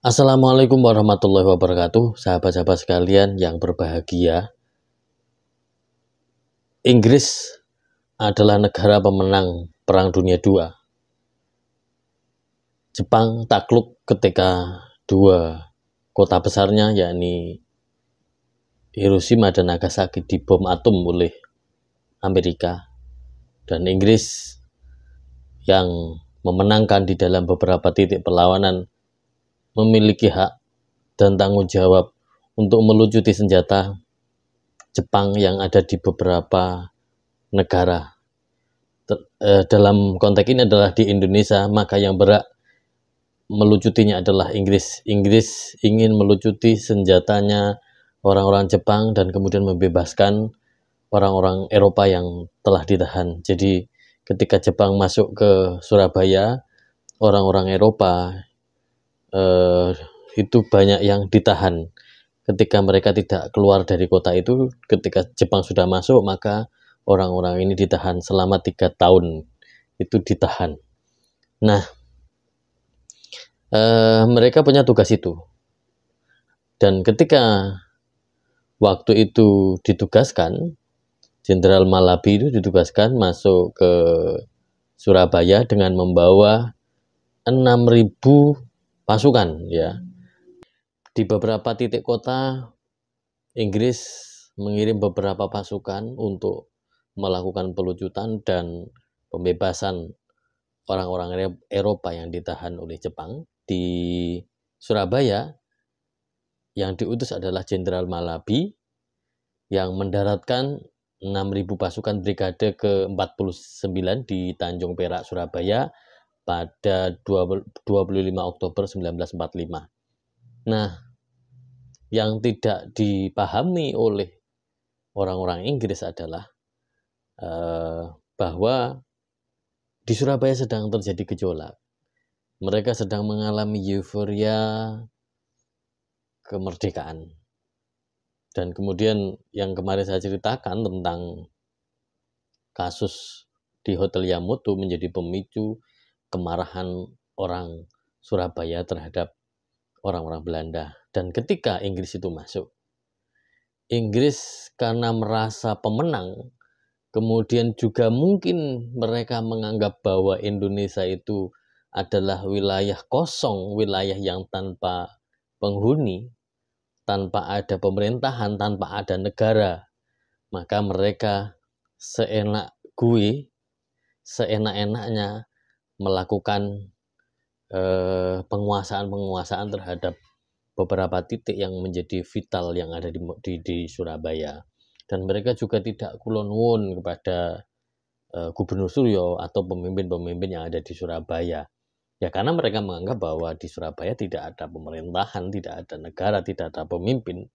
Assalamualaikum warahmatullahi wabarakatuh, sahabat-sahabat sekalian yang berbahagia. Inggris adalah negara pemenang Perang Dunia II. Jepang takluk ketika dua kota besarnya, yakni Hiroshima dan Nagasaki, dibom atom oleh Amerika. Dan Inggris yang memenangkan di dalam beberapa titik perlawanan memiliki hak dan tanggung jawab untuk melucuti senjata Jepang yang ada di beberapa negara. Dalam konteks ini adalah di Indonesia, maka yang berhak melucutinya adalah Inggris. Inggris ingin melucuti senjatanya orang-orang Jepang dan kemudian membebaskan orang-orang Eropa yang telah ditahan. Jadi ketika Jepang masuk ke Surabaya, orang-orang Eropa itu banyak yang ditahan. Ketika mereka tidak keluar dari kota itu, ketika Jepang sudah masuk, maka orang-orang ini ditahan selama 3 tahun. Itu ditahan. Nah, mereka punya tugas itu. Dan ketika waktu itu ditugaskan, Jenderal Malabi itu ditugaskan masuk ke Surabaya dengan membawa 6.000 pasukan, ya. Di beberapa titik kota, Inggris mengirim beberapa pasukan untuk melakukan pelucutan dan pembebasan orang-orang Eropa yang ditahan oleh Jepang. Di Surabaya, yang diutus adalah Jenderal Malabi yang mendaratkan 6.000 pasukan Brigade ke-49 di Tanjung Perak, Surabaya pada 25 Oktober 1945. Nah, yang tidak dipahami oleh orang-orang Inggris adalah bahwa di Surabaya sedang terjadi gejolak. Mereka sedang mengalami euforia kemerdekaan. Dan kemudian yang kemarin saya ceritakan tentang kasus di Hotel Yamutu menjadi pemicu kemarahan orang Surabaya terhadap orang-orang Belanda. Dan ketika Inggris itu masuk, Inggris karena merasa pemenang, kemudian juga mungkin mereka menganggap bahwa Indonesia itu adalah wilayah kosong, wilayah yang tanpa penghuni, tanpa ada pemerintahan, tanpa ada negara. Maka mereka seenak-enaknya melakukan penguasaan terhadap beberapa titik yang menjadi vital yang ada di Surabaya. Dan mereka juga tidak kulon wun kepada Gubernur Suryo atau pemimpin-pemimpin yang ada di Surabaya. Ya karena mereka menganggap bahwa di Surabaya tidak ada pemerintahan, tidak ada negara, tidak ada pemimpin.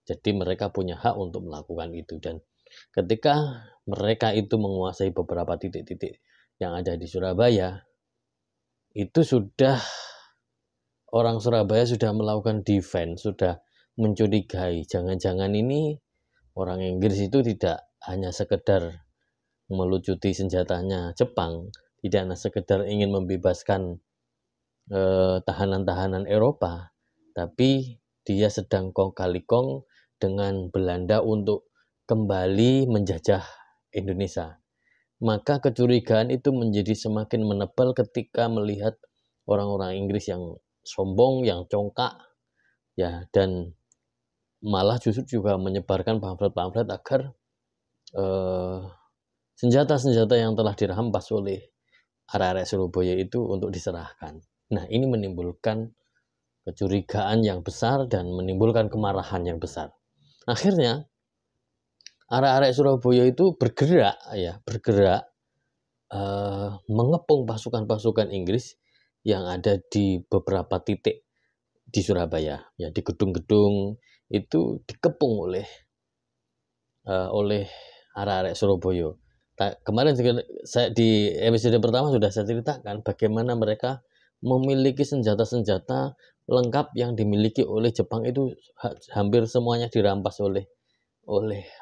Jadi mereka punya hak untuk melakukan itu. Dan ketika mereka itu menguasai beberapa titik-titik yang ada di Surabaya, itu sudah orang Surabaya sudah melakukan defense, sudah mencurigai. Jangan-jangan ini orang Inggris itu tidak hanya sekedar melucuti senjatanya Jepang, tidak hanya sekedar ingin membebaskan tahanan-tahanan Eropa, tapi dia sedang kong kali kong dengan Belanda untuk kembali menjajah Indonesia. Maka kecurigaan itu menjadi semakin menebal ketika melihat orang-orang Inggris yang sombong, yang congkak, ya, dan malah justru juga menyebarkan pamflet-pamflet agar senjata-senjata yang telah dirampas oleh arek-arek Surabaya itu untuk diserahkan. Nah, ini menimbulkan kecurigaan yang besar dan menimbulkan kemarahan yang besar. Akhirnya arek-arek Surabaya itu bergerak mengepung pasukan-pasukan Inggris yang ada di beberapa titik di Surabaya. Ya, di gedung-gedung itu dikepung oleh arek-arek Surabaya. Kemarin saya di episode pertama sudah saya ceritakan bagaimana mereka memiliki senjata-senjata lengkap yang dimiliki oleh Jepang itu hampir semuanya dirampas oleh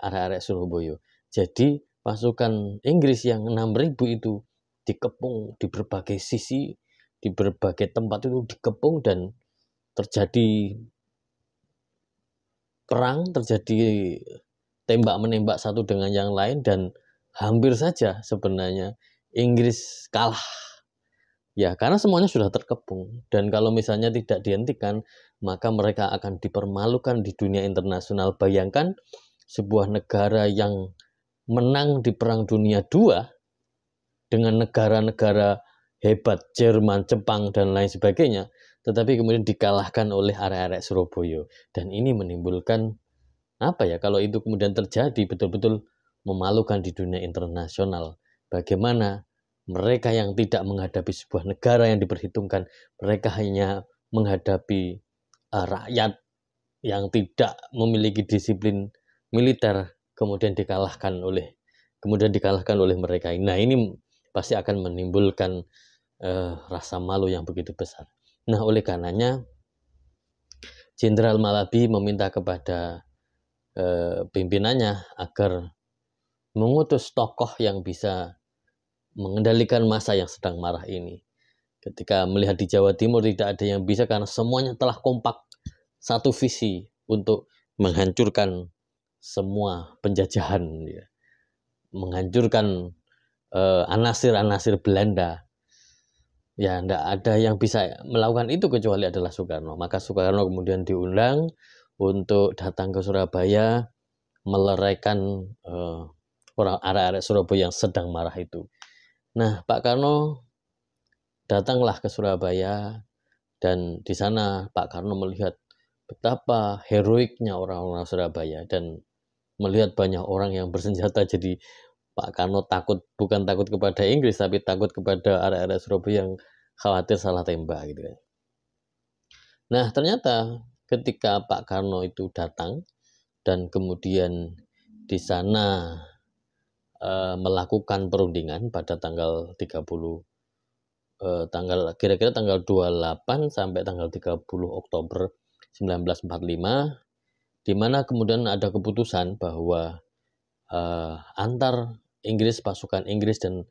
arek-arek Surabaya. Jadi pasukan Inggris yang 6.000 itu dikepung di berbagai sisi, di berbagai tempat itu dikepung dan terjadi perang, terjadi tembak-menembak satu dengan yang lain, dan hampir saja sebenarnya Inggris kalah. Ya, karena semuanya sudah terkepung, dan kalau misalnya tidak dihentikan, maka mereka akan dipermalukan di dunia internasional. Bayangkan sebuah negara yang menang di Perang Dunia II dengan negara-negara hebat, Jerman, Jepang, dan lain sebagainya, tetapi kemudian dikalahkan oleh arek-arek Surabaya. Dan ini menimbulkan apa ya, kalau itu kemudian terjadi, betul-betul memalukan di dunia internasional. Bagaimana mereka yang tidak menghadapi sebuah negara yang diperhitungkan, mereka hanya menghadapi rakyat yang tidak memiliki disiplin militer, kemudian dikalahkan oleh mereka. Nah, ini pasti akan menimbulkan rasa malu yang begitu besar. Nah, oleh karenanya Jenderal Malabi meminta kepada pimpinannya agar mengutus tokoh yang bisa mengendalikan massa yang sedang marah ini. Ketika melihat di Jawa Timur tidak ada yang bisa, karena semuanya telah kompak satu visi untuk menghancurkan semua penjajahan, ya. Menghancurkan anasir-anasir Belanda. Ya, tidak ada yang bisa melakukan itu kecuali adalah Soekarno. Maka Soekarno kemudian diundang untuk datang ke Surabaya, meleraikan orang arek-arek Surabaya yang sedang marah itu. Nah, Pak Karno datanglah ke Surabaya, dan di sana Pak Karno melihat betapa heroiknya orang-orang Surabaya, dan melihat banyak orang yang bersenjata. Jadi Pak Karno bukan takut kepada Inggris, tapi takut kepada arek-arek Surabaya yang khawatir salah tembak gitu kan. Nah, ternyata ketika Pak Karno itu datang dan kemudian di sana melakukan perundingan pada tanggal 30 kira-kira tanggal 28 sampai tanggal 30 Oktober 1945, di mana kemudian ada keputusan bahwa antar Inggris, pasukan Inggris dan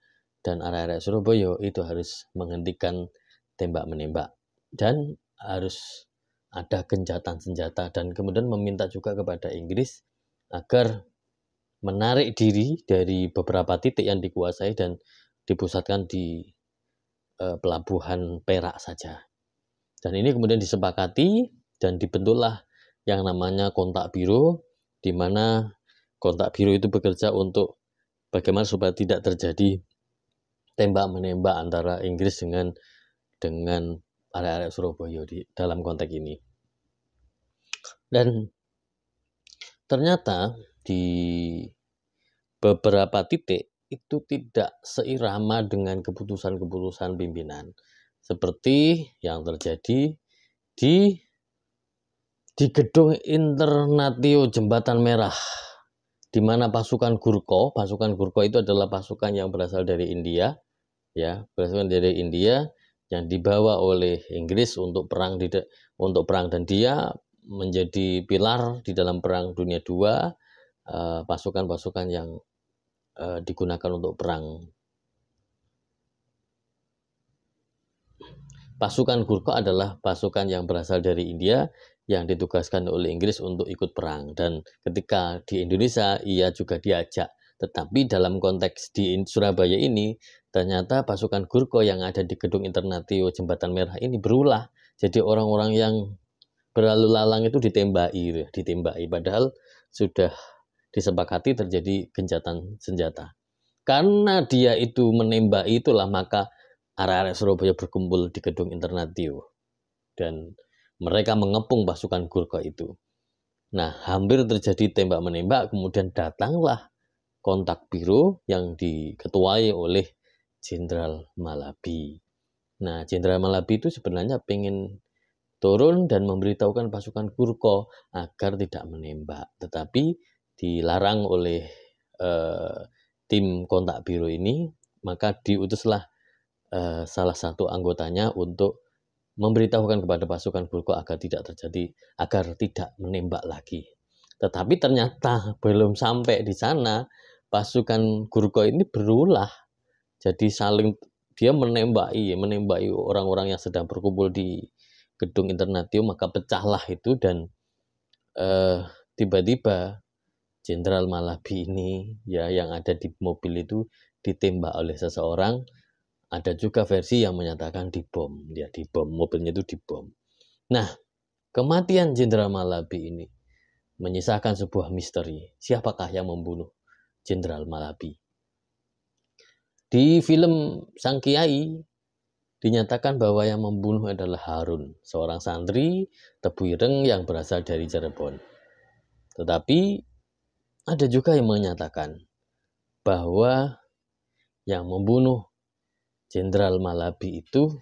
arek-arek Surabaya itu harus menghentikan tembak-menembak dan harus ada gencatan senjata, dan kemudian meminta juga kepada Inggris agar menarik diri dari beberapa titik yang dikuasai dan dipusatkan di pelabuhan Perak saja. Dan ini kemudian disepakati dan dibentuklah yang namanya Kontak Biro, di mana Kontak Biro itu bekerja untuk bagaimana supaya tidak terjadi tembak-menembak antara Inggris dengan arek-arek Surabaya di dalam konteks ini. Dan ternyata di beberapa titik itu tidak seirama dengan keputusan-keputusan pimpinan, seperti yang terjadi di gedung Internatio Jembatan Merah, di mana pasukan Gurkha itu adalah pasukan yang berasal dari India, ya, yang dibawa oleh Inggris untuk perang dan dia menjadi pilar di dalam Perang Dunia II, pasukan-pasukan yang digunakan untuk perang. Pasukan Gurkha adalah pasukan yang berasal dari India yang ditugaskan oleh Inggris untuk ikut perang, dan ketika di Indonesia ia juga diajak, tetapi dalam konteks di Surabaya ini ternyata pasukan Gurkha yang ada di gedung Internatio Jembatan Merah ini berulah, jadi orang-orang yang berlalu lalang itu ditembaki, padahal sudah disepakati terjadi gencatan senjata. Karena dia itu menembaki itulah, maka arek-arek Surabaya berkumpul di gedung Internatio dan mereka mengepung pasukan Gurkha itu. Nah, hampir terjadi tembak-menembak, kemudian datanglah Kontak Biro yang diketuai oleh Jenderal Malabi. Nah, Jenderal Malabi itu sebenarnya pengen turun dan memberitahukan pasukan Gurkha agar tidak menembak, tetapi dilarang oleh tim Kontak Biro ini. Maka diutuslah salah satu anggotanya untuk memberitahukan kepada pasukan Gurkha agar tidak menembak lagi. Tetapi ternyata belum sampai di sana, pasukan Gurkha ini berulah, jadi dia menembaki orang-orang yang sedang berkumpul di gedung Internatium, maka pecahlah itu dan tiba-tiba Jenderal Malabi ini ya yang ada di mobil itu ditembak oleh seseorang. Ada juga versi yang menyatakan dibom, ya dibom, mobilnya itu dibom. Nah, kematian Jenderal Malabi ini menyisakan sebuah misteri. Siapakah yang membunuh Jenderal Malabi? Di film Sang Kiai dinyatakan bahwa yang membunuh adalah Harun, seorang santri Tebu Ireng yang berasal dari Cirebon. Tetapi ada juga yang menyatakan bahwa yang membunuh Jenderal Malabi itu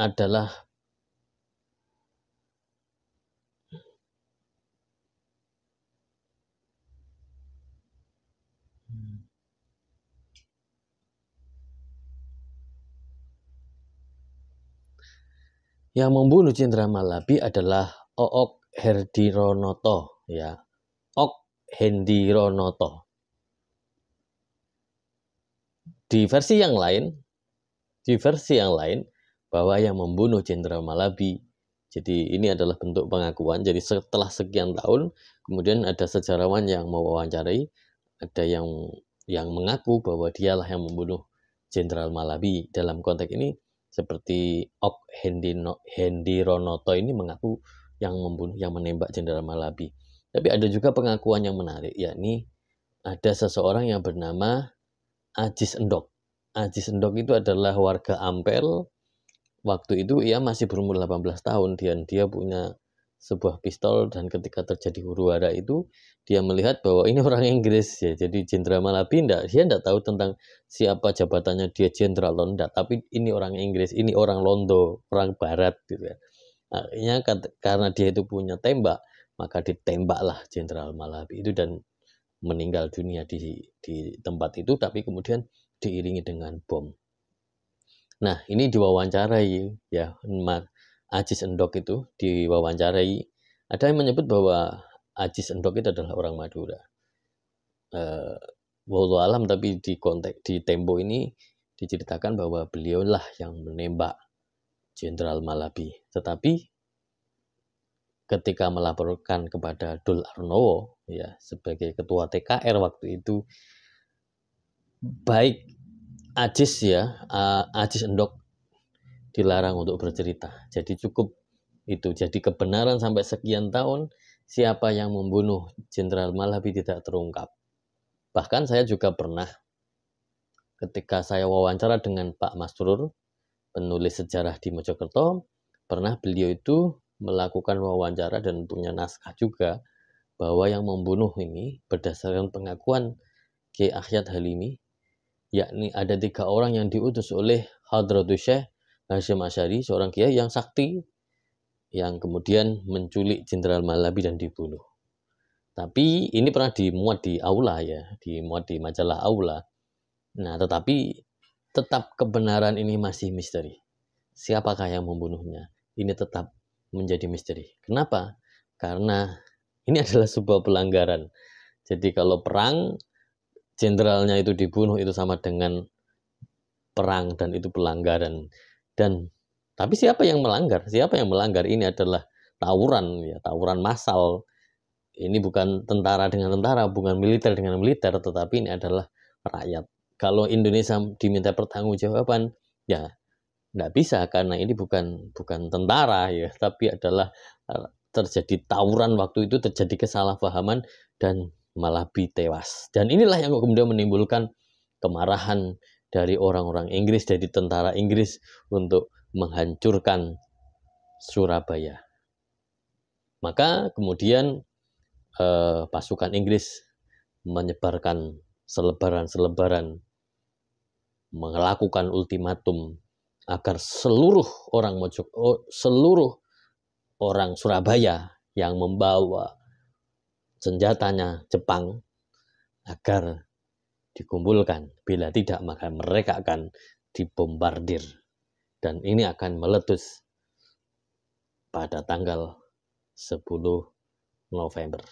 adalah Ook Hendironoto, ya. Ook Hendironoto. Di versi yang lain bahwa yang membunuh Jenderal Malabi, jadi ini adalah bentuk pengakuan. Jadi setelah sekian tahun, kemudian ada sejarawan yang mewawancarai, ada yang mengaku bahwa dialah yang membunuh Jenderal Malabi. Dalam konteks ini seperti Ook Hendironoto ini mengaku yang membunuh, yang menembak Jenderal Malabi. Tapi ada juga pengakuan yang menarik, yakni ada seseorang yang bernama Ajis Endok. Ajis Endok itu adalah warga Ampel. Waktu itu ia masih berumur 18 tahun dan dia punya sebuah pistol, dan ketika terjadi huru-hara itu dia melihat bahwa ini orang Inggris ya. Jadi Jenderal Malabi dia enggak tahu tentang siapa jabatannya, dia jenderal atau enggak, tapi ini orang Inggris, ini orang Londo, orang barat gitu ya. Akhirnya karena dia itu punya tembak, maka ditembaklah Jenderal Malabi itu dan meninggal dunia di tempat itu, tapi kemudian diiringi dengan bom. Nah, ini diwawancarai ya, Ajis Endok itu diwawancarai. Ada yang menyebut bahwa Ajis Endok itu adalah orang Madura. Wallahu alam, tapi di konteks di Tempo ini diceritakan bahwa beliaulah yang menembak Jenderal Malabi. Tetapi ketika melaporkan kepada Dul Arnowo ya sebagai ketua TKR waktu itu, baik Ajis Endok dilarang untuk bercerita. Jadi cukup itu. Jadi kebenaran sampai sekian tahun siapa yang membunuh Jenderal Malabi tidak terungkap. Bahkan saya juga pernah ketika saya wawancara dengan Pak Masrur, penulis sejarah di Mojokerto, pernah beliau itu melakukan wawancara dan punya naskah juga bahwa yang membunuh ini berdasarkan pengakuan Kiai Akhyad Halimi, yakni ada 3 orang yang diutus oleh Hadratus Syekh Hasyim Asy'ari, seorang kiai yang sakti, yang kemudian menculik Jenderal Malabi dan dibunuh. Tapi ini pernah dimuat di Aula ya, dimuat di majalah Aula. Nah, tetapi tetap kebenaran ini masih misteri. Siapakah yang membunuhnya? Ini tetap menjadi misteri. Kenapa? Karena ini adalah sebuah pelanggaran. Jadi kalau perang, jenderalnya itu dibunuh, itu sama dengan perang dan itu pelanggaran. Tapi siapa yang melanggar? Siapa yang melanggar? Ini adalah tawuran ya, tawuran massal. Ini bukan tentara dengan tentara, bukan militer dengan militer, tetapi ini adalah rakyat. Kalau Indonesia diminta pertanggungjawaban, ya nggak bisa karena ini bukan tentara ya, tapi adalah terjadi tawuran waktu itu, terjadi kesalahpahaman dan Malabi tewas. Dan inilah yang kemudian menimbulkan kemarahan dari orang-orang Inggris, dari tentara Inggris untuk menghancurkan Surabaya. Maka kemudian pasukan Inggris menyebarkan selebaran-selebaran, melakukan ultimatum agar seluruh orang Surabaya yang membawa senjatanya Jepang agar dikumpulkan. Bila tidak, maka mereka akan dibombardir. Dan ini akan meletus pada tanggal 10 November.